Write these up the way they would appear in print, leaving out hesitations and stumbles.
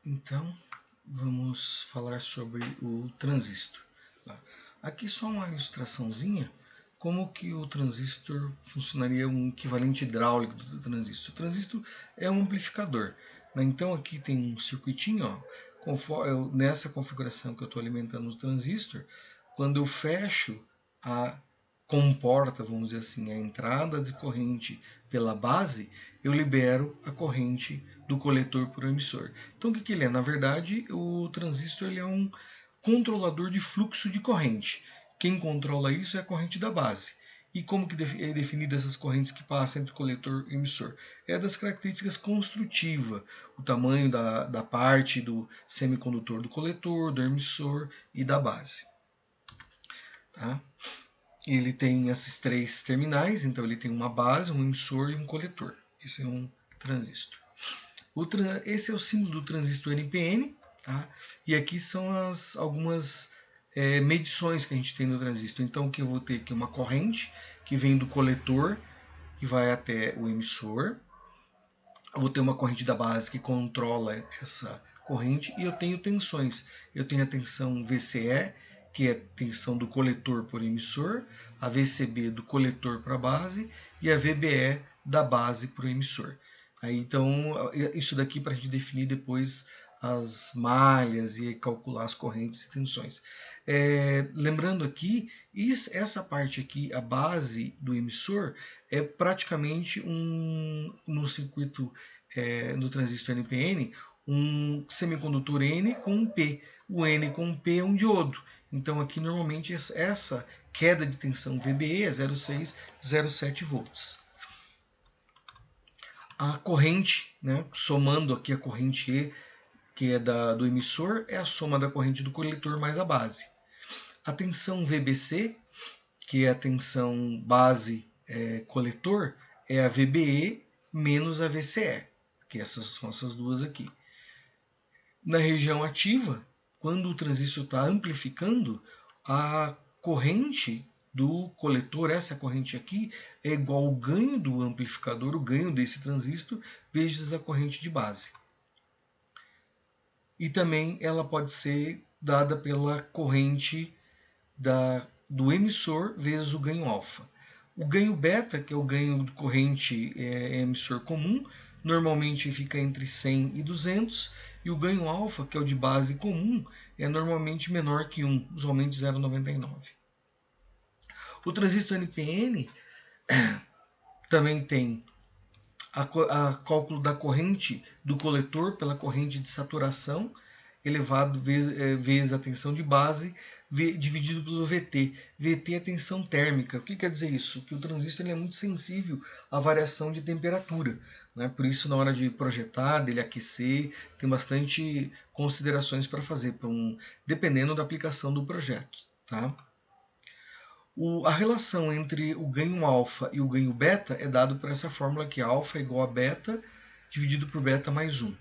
Então, vamos falar sobre o transistor. Aqui só uma ilustraçãozinha como que o transistor funcionaria, um equivalente hidráulico do transistor. O transistor é um amplificador. Então aqui tem um circuitinho, nessa configuração que eu estou alimentando o transistor, quando eu fecho a comporta, vamos dizer assim, a entrada de corrente pela base, eu libero a corrente do coletor para o emissor. Então o que ele é? Na verdade, o transistor ele é um controlador de fluxo de corrente. Quem controla isso é a corrente da base. E como que é definida essas correntes que passam entre coletor e emissor? É das características construtivas, o tamanho da parte do semicondutor do coletor, do emissor e da base. Tá? Ele tem esses três terminais, então ele tem uma base, um emissor e um coletor. Esse é um transistor. Esse é o símbolo do transistor NPN, tá? E aqui são algumas medições que a gente tem no transistor. Então aqui eu vou ter aqui uma corrente que vem do coletor que vai até o emissor. Eu vou ter uma corrente da base que controla essa corrente e eu tenho tensões. Eu tenho a tensão VCE, que é a tensão do coletor por emissor, a VCB do coletor para a base e a VBE da base para o emissor. Aí, então, isso daqui para a gente definir depois as malhas e calcular as correntes e tensões. Lembrando aqui, essa parte aqui, a base do emissor, é praticamente no circuito no transistor NPN, um semicondutor N com um P. O N com um P é um diodo. Então aqui normalmente essa queda de tensão VBE é 0,607 volts. A corrente, né, somando aqui a corrente E, que é do emissor, é a soma da corrente do coletor mais a base. A tensão VBC, que é a tensão base coletor, é a VBE menos a VCE, que essas são essas duas aqui. Na região ativa, quando o transistor está amplificando, a corrente do coletor, essa corrente aqui, é igual ao ganho do amplificador, o ganho desse transistor, vezes a corrente de base. E também ela pode ser dada pela corrente do emissor vezes o ganho alfa. O ganho beta, que é o ganho de corrente emissor comum, normalmente fica entre 100 e 200, e o ganho alfa, que é o de base comum, é normalmente menor que 1, usualmente 0,99. O transistor NPN também tem a cálculo da corrente do coletor pela corrente de saturação, elevado vezes a tensão de base, dividido pelo VT. VT é a tensão térmica. O que quer dizer isso? Que o transistor é muito sensível à variação de temperatura. Né? Por isso, na hora de projetar, dele aquecer, tem bastante considerações para fazer, dependendo da aplicação do projeto. Tá? A relação entre o ganho alfa e o ganho beta é dado por essa fórmula aqui, alfa é igual a beta dividido por beta mais 1.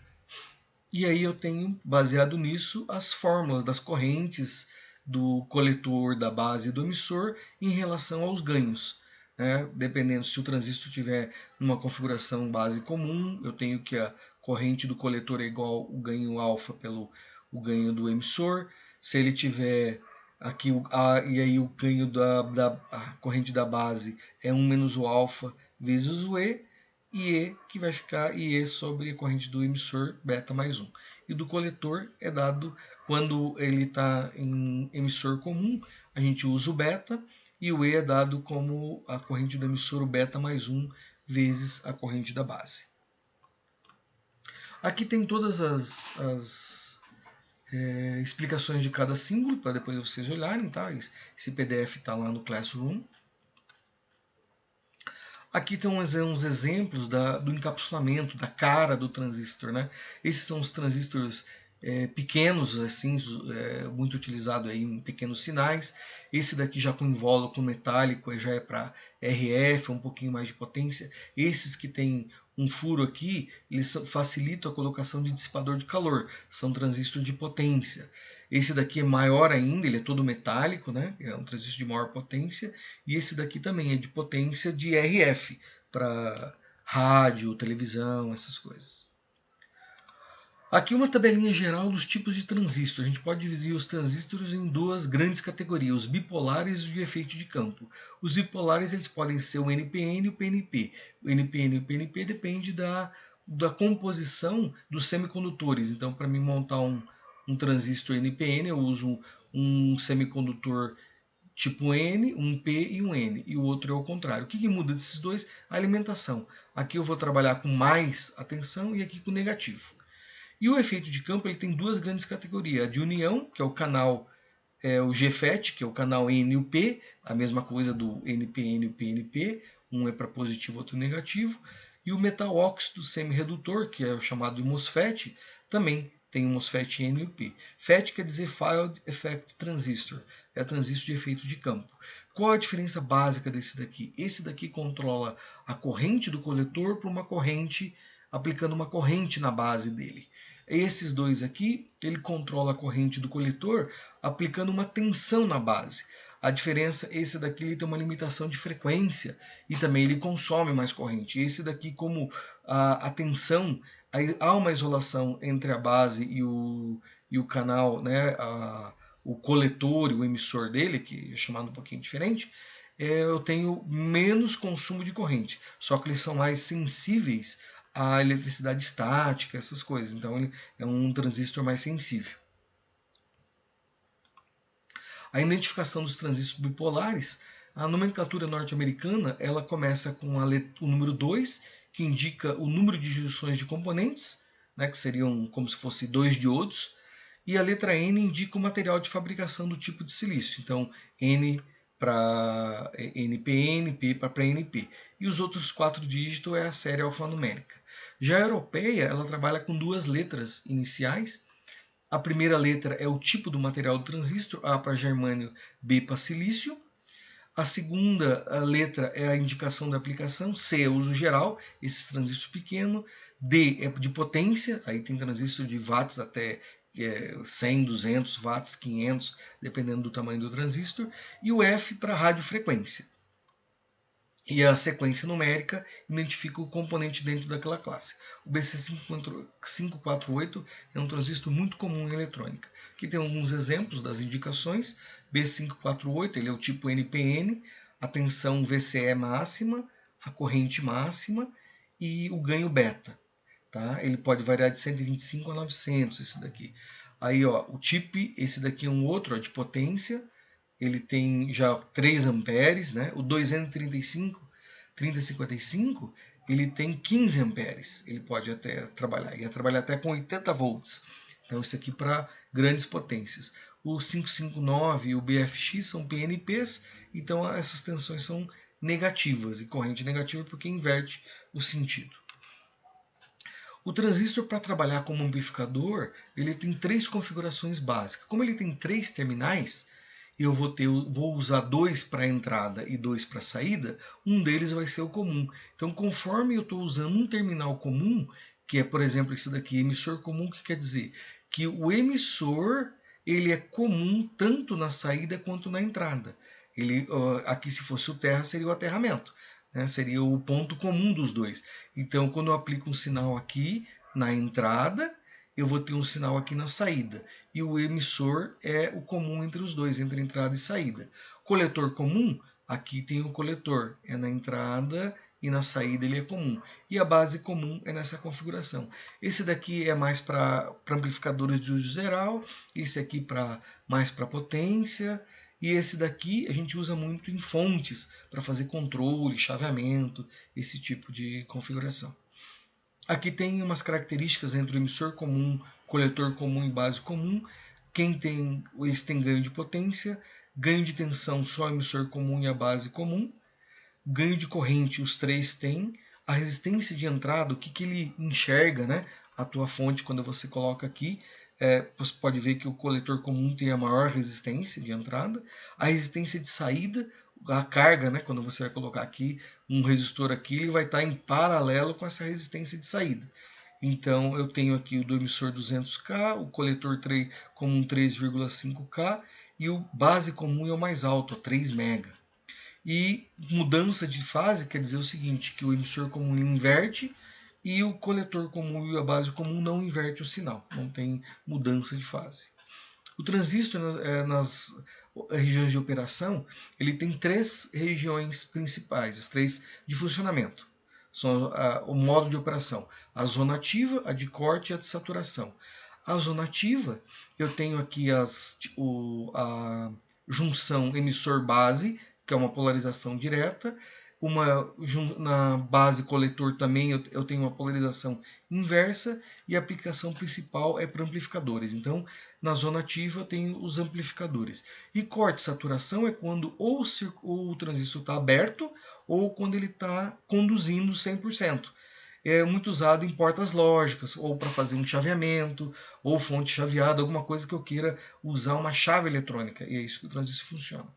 E aí eu tenho, baseado nisso, as fórmulas das correntes do coletor, da base e do emissor em relação aos ganhos. Né? Dependendo se o transistor tiver numa configuração base comum, eu tenho que a corrente do coletor é igual o ganho alfa pelo o ganho do emissor. Se ele tiver aqui e aí o ganho da corrente da base é 1 menos o alfa vezes o E, que vai ficar IE sobre a corrente do emissor, beta mais 1. E do coletor é dado quando ele está em emissor comum, a gente usa o beta, e o E é dado como a corrente do emissor, o beta mais 1, vezes a corrente da base. Aqui tem todas as explicações de cada símbolo, para depois vocês olharem, tá? Esse PDF está lá no Classroom. Aqui estão uns exemplos do encapsulamento, da cara do transistor. Né? Esses são os transistores pequenos, assim, muito utilizado aí em pequenos sinais. Esse daqui já com invólucro metálico já é para RF, um pouquinho mais de potência. Esses que tem um furo aqui, eles facilitam a colocação de dissipador de calor. São transistores de potência. Esse daqui é maior ainda, ele é todo metálico, né? É um transistor de maior potência. E esse daqui também é de potência de RF, para rádio, televisão, essas coisas. Aqui uma tabelinha geral dos tipos de transistor. A gente pode dividir os transistores em duas grandes categorias, os bipolares e os de efeito de campo. Os bipolares eles podem ser o NPN e o PNP. O NPN e o PNP depende da composição dos semicondutores. Então, para mim montar um transistor NPN, eu uso um semicondutor tipo N, um P e um N, e o outro é o contrário. O que muda desses dois? A alimentação. Aqui eu vou trabalhar com mais a tensão e aqui com negativo. E o efeito de campo ele tem duas grandes categorias. A de união, que é o canal, o GFET, que é o canal N e o P, a mesma coisa do NPN e o PNP, um é para positivo, outro negativo. E o metal óxido semi-redutor, que é o chamado de MOSFET, também tem o MOSFET N e o P. FET quer dizer Field Effect Transistor, é transistor de efeito de campo. Qual a diferença básica desse daqui? Esse daqui controla a corrente do coletor para uma corrente, aplicando uma corrente na base dele. Esses dois aqui, ele controla a corrente do coletor aplicando uma tensão na base. A diferença, esse daqui ele tem uma limitação de frequência e também ele consome mais corrente. Esse daqui, como a tensão, há uma isolação entre a base e o canal, né, o coletor e o emissor dele, que é chamado um pouquinho diferente, eu tenho menos consumo de corrente. Só que eles são mais sensíveis à eletricidade estática, essas coisas. Então ele é um transistor mais sensível. A identificação dos transistores bipolares, a nomenclatura norte-americana, ela começa com o número 2, que indica o número de junções de componentes, né, que seriam como se fosse 2 diodos, e a letra N indica o material de fabricação do tipo de silício. Então, N para NPN, P para PNP. E os outros 4 dígitos é a série alfanumérica. Já a europeia, ela trabalha com duas letras iniciais. A primeira letra é o tipo do material do transistor, A para germânio, B para silício. A segunda letra é a indicação da aplicação, C é uso geral, esses transistores pequenos. D é de potência, aí tem transistor de watts até 100, 200 watts, 500, dependendo do tamanho do transistor. E o F para radiofrequência. E a sequência numérica identifica o componente dentro daquela classe. O BC548 é um transistor muito comum em eletrônica. Aqui tem alguns exemplos das indicações. B548 ele é o tipo NPN, a tensão VCE máxima, a corrente máxima e o ganho beta. Tá? Ele pode variar de 125 a 900, esse daqui. Aí, ó, o TIP, esse daqui é um outro, ó, de potência. Ele tem já 3 amperes, né? O 23055, ele tem 15 amperes. Ele pode até trabalhar, ia trabalhar até com 80 volts. Então isso aqui para grandes potências. O 559 e o BFX são PNPs, então essas tensões são negativas, e corrente negativa porque inverte o sentido. O transistor, para trabalhar como amplificador, ele tem 3 configurações básicas. Como ele tem 3 terminais, eu vou usar 2 para entrada e 2 para saída, um deles vai ser o comum. Então, conforme eu estou usando um terminal comum, que é, por exemplo, esse daqui, emissor comum, que quer dizer que o emissor ele é comum tanto na saída quanto na entrada. Ele, aqui, se fosse o terra, seria o aterramento, né? Seria o ponto comum dos dois. Então, quando eu aplico um sinal aqui na entrada, eu vou ter um sinal aqui na saída. E o emissor é o comum entre os dois, entre entrada e saída. Coletor comum, aqui tem o coletor, é na entrada e na saída ele é comum. E a base comum é nessa configuração. Esse daqui é mais para amplificadores de uso geral, esse aqui mais para potência, e esse daqui a gente usa muito em fontes para fazer controle, chaveamento, esse tipo de configuração. Aqui tem umas características entre o emissor comum, coletor comum e base comum. Eles têm ganho de potência, ganho de tensão só o emissor comum e a base comum, ganho de corrente os 3 têm, a resistência de entrada, o que ele enxerga, né? A tua fonte quando você coloca aqui, você pode ver que o coletor comum tem a maior resistência de entrada, a resistência de saída, a carga, né, quando você vai colocar aqui um resistor aqui, ele vai estar em paralelo com essa resistência de saída. Então eu tenho aqui o do emissor 200K, o coletor comum 3,5K e o base comum é o mais alto, 3 MB. E mudança de fase quer dizer o seguinte, que o emissor comum inverte e o coletor comum e a base comum não inverte o sinal, não tem mudança de fase. O transistor nas regiões de operação, ele tem 3 regiões principais, as 3 de funcionamento. São o modo de operação, a zona ativa, a de corte e a de saturação. A zona ativa, eu tenho aqui a junção emissor-base, que é uma polarização direta. Na base coletor também eu tenho uma polarização inversa, e a aplicação principal é para amplificadores. Então, na zona ativa eu tenho os amplificadores. E corte e saturação é quando ou o transistor está aberto ou quando ele está conduzindo 100%. É muito usado em portas lógicas, ou para fazer um chaveamento, ou fonte chaveada, alguma coisa que eu queira usar uma chave eletrônica. E é isso que o transistor funciona.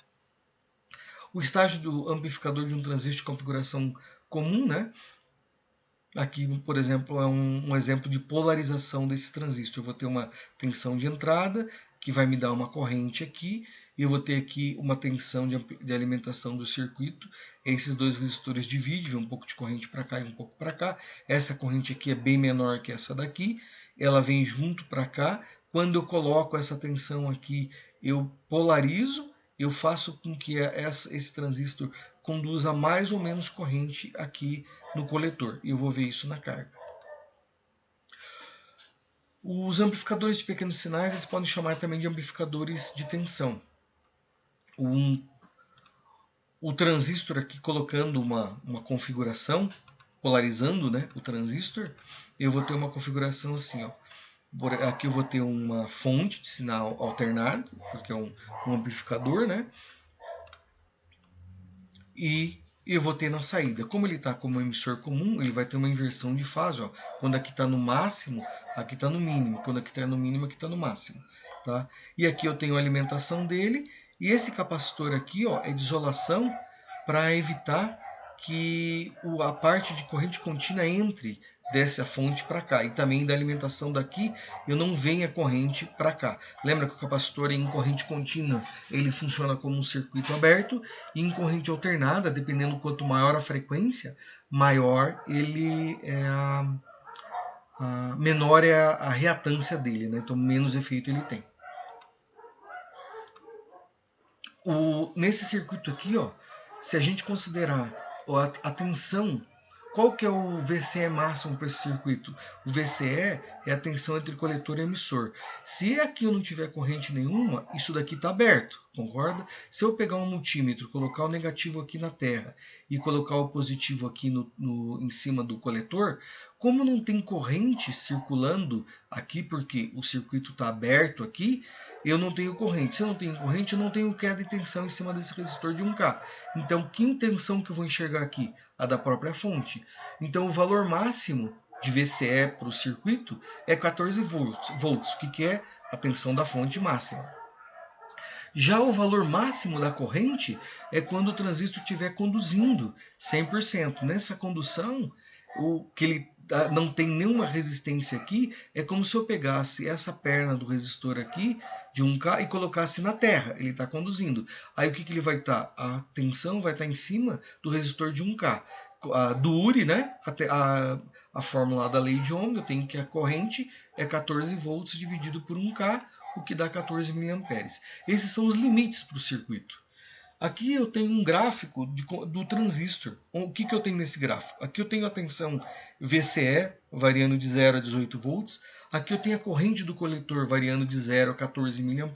O estágio do amplificador de um transistor de configuração comum, né? Aqui, por exemplo, é um exemplo de polarização desse transistor. Eu vou ter uma tensão de entrada, que vai me dar uma corrente aqui, e eu vou ter aqui uma tensão de alimentação do circuito. Esses 2 resistores dividem, um pouco de corrente para cá e um pouco para cá. Essa corrente aqui é bem menor que essa daqui, ela vem junto para cá. Quando eu coloco essa tensão aqui, eu polarizo, eu faço com que esse transistor conduza mais ou menos corrente aqui no coletor. E eu vou ver isso na carga. Os amplificadores de pequenos sinais eles podem chamar também de amplificadores de tensão. O transistor aqui colocando uma configuração, polarizando, né, o transistor, eu vou ter uma configuração assim, ó. Aqui eu vou ter uma fonte de sinal alternado, porque é um amplificador, né? E eu vou ter na saída. Como ele está como emissor comum, ele vai ter uma inversão de fase. Ó. Quando aqui está no máximo, aqui está no mínimo. Quando aqui está no mínimo, aqui está no máximo. Tá? E aqui eu tenho a alimentação dele. E esse capacitor aqui ó, é de isolação para evitar que a parte de corrente contínua entre dessa fonte para cá. E também da alimentação daqui eu não venha corrente para cá. Lembra que o capacitor em corrente contínua ele funciona como um circuito aberto, e em corrente alternada, dependendo quanto maior a frequência, maior ele menor é a reatância dele, né? Então menos efeito ele tem. Nesse circuito aqui, ó, se a gente considerar a tensão, qual que é o VCE máximo para esse circuito? O VCE é a tensão entre coletor e emissor. Se aqui eu não tiver corrente nenhuma, isso daqui está aberto, concorda? Se eu pegar um multímetro, colocar o negativo aqui na terra e colocar o positivo aqui em cima do coletor, como não tem corrente circulando aqui, porque o circuito está aberto aqui, eu não tenho corrente. Se eu não tenho corrente, eu não tenho queda de tensão em cima desse resistor de 1K. Então, que tensão que eu vou enxergar aqui? A da própria fonte. Então, o valor máximo de VCE para o circuito é 14 volts, que é a tensão da fonte máxima. Já o valor máximo da corrente é quando o transistor estiver conduzindo 100%. Nessa condução, que ele não tem nenhuma resistência aqui, é como se eu pegasse essa perna do resistor aqui, de 1K, e colocasse na terra. Ele está conduzindo. Aí o que ele vai estar? A tensão vai estar em cima do resistor de 1K. Do URI, né? A fórmula da lei de Ohm, eu tenho que a corrente é 14 volts dividido por 1K, o que dá 14 mA. Esses são os limites para o circuito. Aqui eu tenho um gráfico do transistor. O que eu tenho nesse gráfico? Aqui eu tenho a tensão VCE, variando de 0 a 18 volts. Aqui eu tenho a corrente do coletor, variando de 0 a 14 mA.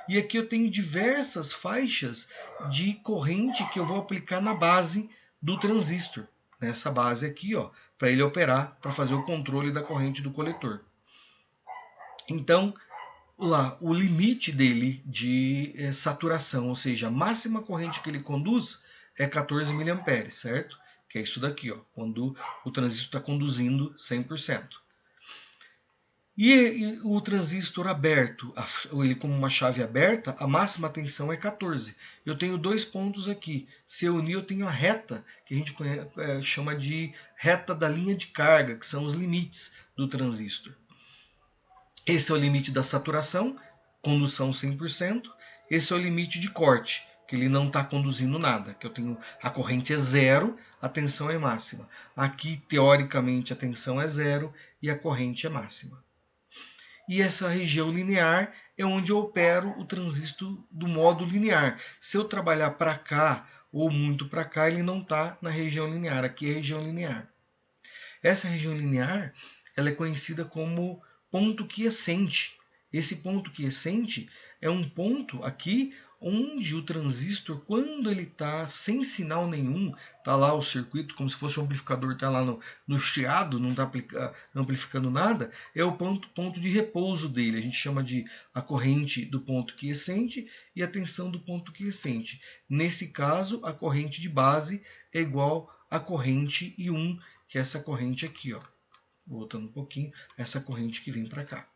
E aqui eu tenho diversas faixas de corrente que eu vou aplicar na base do transistor. Nessa base aqui, para ele operar, para fazer o controle da corrente do coletor. Então, lá, o limite dele de saturação, ou seja, a máxima corrente que ele conduz é 14 mA, certo? Que é isso daqui, quando o transistor está conduzindo 100%. E o transistor aberto, ele como uma chave aberta, a máxima tensão é 14. Eu tenho 2 pontos aqui. Se eu unir, eu tenho a reta, que a gente chama de reta da linha de carga, que são os limites do transistor. Esse é o limite da saturação, condução 100%. Esse é o limite de corte, que ele não está conduzindo nada, que eu tenho a corrente é zero, a tensão é máxima. Aqui, teoricamente, a tensão é zero e a corrente é máxima. E essa região linear é onde eu opero o transistor do modo linear. Se eu trabalhar para cá ou muito para cá, ele não está na região linear. Aqui é a região linear. Essa região linear ela é conhecida como ponto quiescente. Esse ponto quiescente é um ponto aqui onde o transistor, quando ele está sem sinal nenhum, está lá o circuito, como se fosse um amplificador, está lá no chiado, não está amplificando nada, é o ponto de repouso dele. A gente chama de a corrente do ponto quiescente e a tensão do ponto quiescente. Nesse caso, a corrente de base é igual à corrente I1, que é essa corrente aqui, ó. Voltando um pouquinho, essa corrente que vem para cá.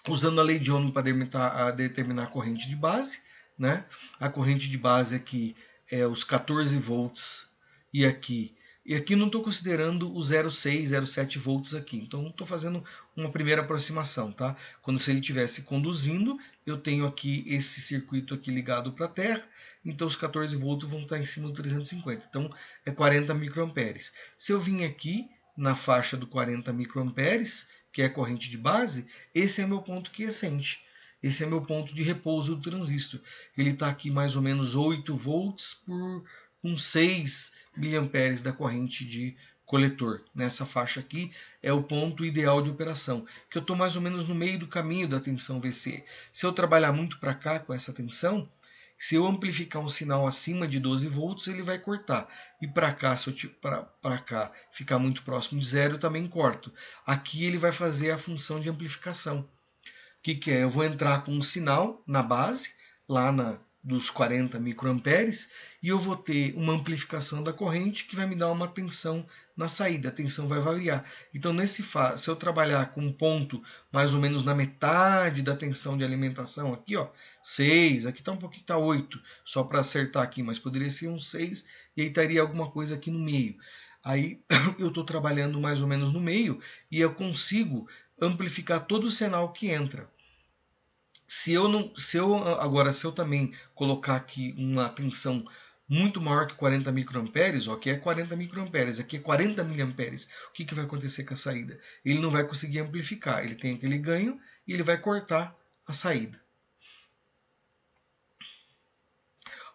Usando a lei de Ohm para determinar a corrente de base, né? A corrente de base aqui é os 14 volts e aqui não estou considerando o 0,6, 0,7 volts aqui. Então estou fazendo uma primeira aproximação, tá? Quando se ele estivesse conduzindo, eu tenho aqui esse circuito aqui ligado para a Terra, então os 14 volts vão estar em cima do 350. Então é 40 microamperes. Se eu vim aqui na faixa do 40 microamperes, que é a corrente de base, esse é meu ponto quiescente. Esse é meu ponto de repouso do transistor. Ele está aqui mais ou menos 8 volts por uns 6 miliamperes da corrente de coletor. Nessa faixa aqui é o ponto ideal de operação, que eu estou mais ou menos no meio do caminho da tensão VC. Se eu trabalhar muito para cá com essa tensão, se eu amplificar um sinal acima de 12 volts, ele vai cortar. E para cá, se eu para cá ficar muito próximo de zero, eu também corto. Aqui ele vai fazer a função de amplificação. O que é? Eu vou entrar com um sinal na base, lá dos 40 microamperes, e eu vou ter uma amplificação da corrente que vai me dar uma tensão na saída. A tensão vai variar. Então, se eu trabalhar com um ponto mais ou menos na metade da tensão de alimentação, aqui, ó, 6, aqui está um pouquinho, está 8, só para acertar aqui, mas poderia ser um 6 e aí estaria alguma coisa aqui no meio. Aí eu estou trabalhando mais ou menos no meio e eu consigo amplificar todo o sinal que entra. Se eu também colocar aqui uma tensão muito maior que 40 microamperes, ó, aqui é 40 microamperes, aqui é 40 miliamperes, o que vai acontecer com a saída? Ele não vai conseguir amplificar, ele tem aquele ganho e ele vai cortar a saída.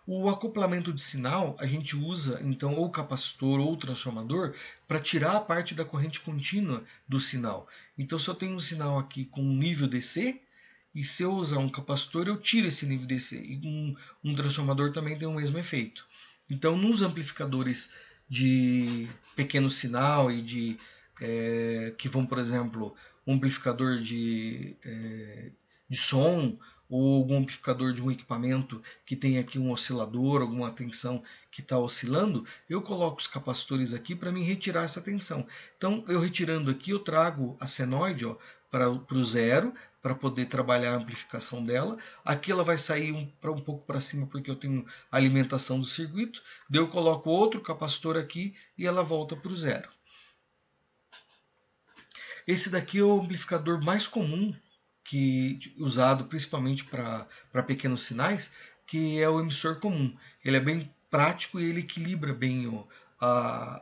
O acoplamento de sinal, a gente usa então ou capacitor ou transformador para tirar a parte da corrente contínua do sinal. Então, se eu tenho um sinal aqui com nível DC, e se eu usar um capacitor, eu tiro esse nível DC. E um transformador também tem o mesmo efeito. Então, nos amplificadores de pequeno sinal e que vão, por exemplo, um amplificador de som, ou algum amplificador de um equipamento que tem aqui um oscilador, alguma tensão que está oscilando, eu coloco os capacitores aqui para me retirar essa tensão. Então, eu retirando aqui, eu trago a senoide para o zero, para poder trabalhar a amplificação dela. Aqui ela vai sair um pouco para cima porque eu tenho a alimentação do circuito. Daí eu coloco outro capacitor aqui e ela volta para o zero. Esse daqui é o amplificador mais comum usado principalmente para pequenos sinais, que é o emissor comum. Ele é bem prático e ele equilibra bem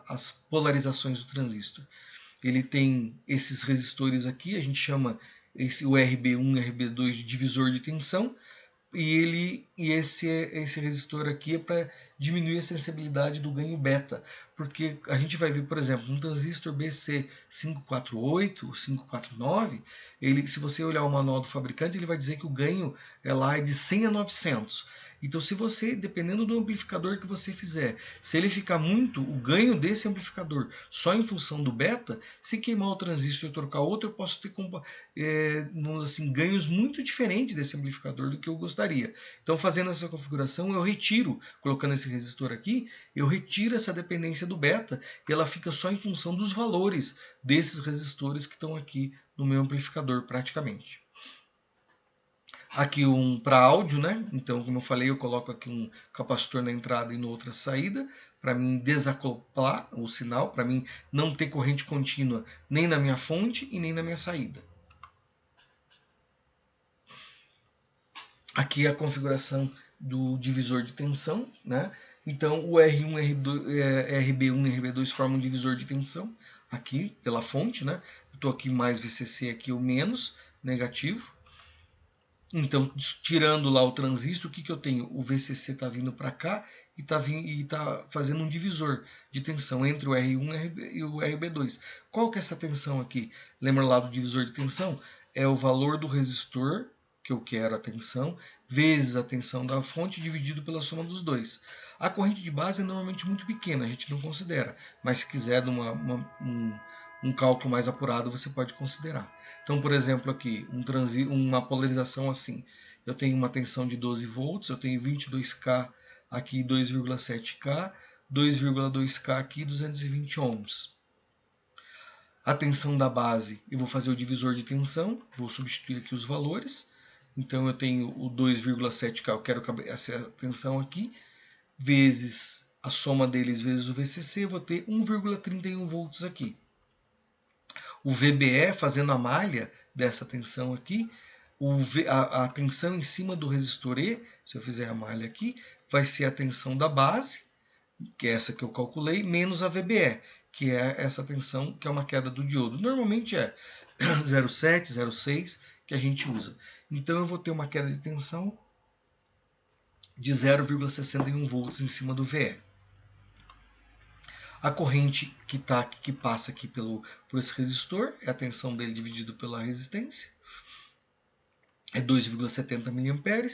as polarizações do transistor. Ele tem esses resistores aqui, a gente chama o RB1 e RB2 de divisor de tensão, e esse resistor aqui é para diminuir a sensibilidade do ganho beta, porque a gente vai ver, por exemplo, um transistor BC548, 549, se você olhar o manual do fabricante, ele vai dizer que o ganho é de 100 a 900. Então, se você, dependendo do amplificador que você fizer, se ele ficar muito, o ganho desse amplificador só em função do beta, se queimar o transistor e trocar outro, eu posso ter ganhos muito diferentes desse amplificador do que eu gostaria. Então, fazendo essa configuração, eu retiro, colocando esse resistor aqui, eu retiro essa dependência do beta e ela fica só em função dos valores desses resistores que estão aqui no meu amplificador praticamente. Aqui um para áudio, né? Então, como eu falei, eu coloco aqui um capacitor na entrada e na outra saída, para mim desacoplar o sinal, para mim não ter corrente contínua nem na minha fonte e nem na minha saída. Aqui é a configuração do divisor de tensão, né? Então o R1, RB1 e RB2 formam um divisor de tensão aqui pela fonte, né? Eu estou aqui mais VCC, aqui o menos, negativo. Então, tirando lá o transistor, o que eu tenho? O VCC está vindo para cá e está fazendo um divisor de tensão entre o R1 e o RB2. Qual que é essa tensão aqui? Lembra lá do divisor de tensão? É o valor do resistor, que eu quero a tensão, vezes a tensão da fonte dividido pela soma dos dois. A corrente de base é normalmente muito pequena, a gente não considera, mas se quiser um cálculo mais apurado, você pode considerar. Então, por exemplo, aqui, uma polarização assim. Eu tenho uma tensão de 12 volts, eu tenho 22K aqui, 2,7K, 2,2K aqui, 220 ohms. A tensão da base, eu vou fazer o divisor de tensão, vou substituir aqui os valores. Então, eu tenho o 2,7K, eu quero essa tensão aqui, vezes a soma deles vezes o VCC, eu vou ter 1,31 volts aqui. O VBE, fazendo a malha dessa tensão aqui, a tensão em cima do resistor E, se eu fizer a malha aqui, vai ser a tensão da base, que é essa que eu calculei, menos a VBE, que é essa tensão que é uma queda do diodo. Normalmente é 0,7, 0,6 que a gente usa. Então eu vou ter uma queda de tensão de 0,61 volts em cima do VE. A corrente que passa aqui por esse resistor é a tensão dele dividido pela resistência, é 2,70 mA.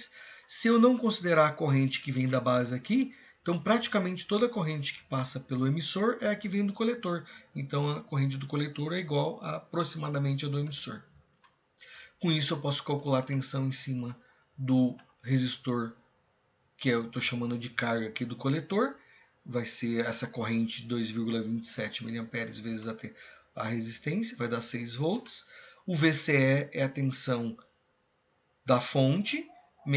Se eu não considerar a corrente que vem da base aqui, então praticamente toda a corrente que passa pelo emissor é a que vem do coletor. Então a corrente do coletor é igual aproximadamente a do emissor. Com isso eu posso calcular a tensão em cima do resistor, que eu estou chamando de carga aqui do coletor. Vai ser essa corrente de 2,27 mA vezes a resistência, vai dar 6 volts. O VCE é a tensão da fonte,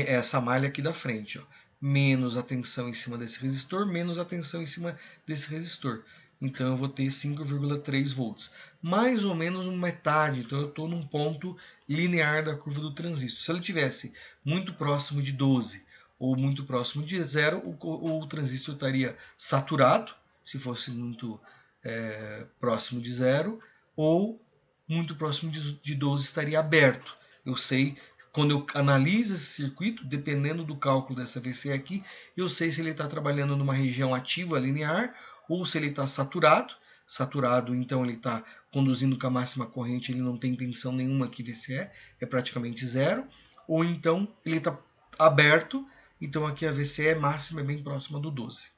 essa malha aqui da frente, ó, menos a tensão em cima desse resistor, menos a tensão em cima desse resistor. Então eu vou ter 5,3 volts. Mais ou menos metade, então eu estou num ponto linear da curva do transistor. Se ele tivesse muito próximo de 12 ou muito próximo de 0, o transistor estaria saturado, se fosse muito próximo de 0, ou muito próximo de 12 estaria aberto. Eu sei, quando eu analiso esse circuito, dependendo do cálculo dessa VC aqui, eu sei se ele está trabalhando numa região ativa linear ou se ele está saturado. Saturado, então ele está conduzindo com a máxima corrente, ele não tem tensão nenhuma aqui VCE, é praticamente zero. Ou então ele está aberto, então aqui a VCE máxima é bem próxima do 12.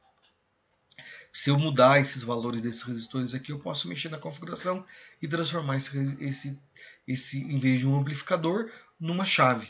Se eu mudar esses valores desses resistores aqui, eu posso mexer na configuração e transformar esse em vez de um amplificador, numa chave.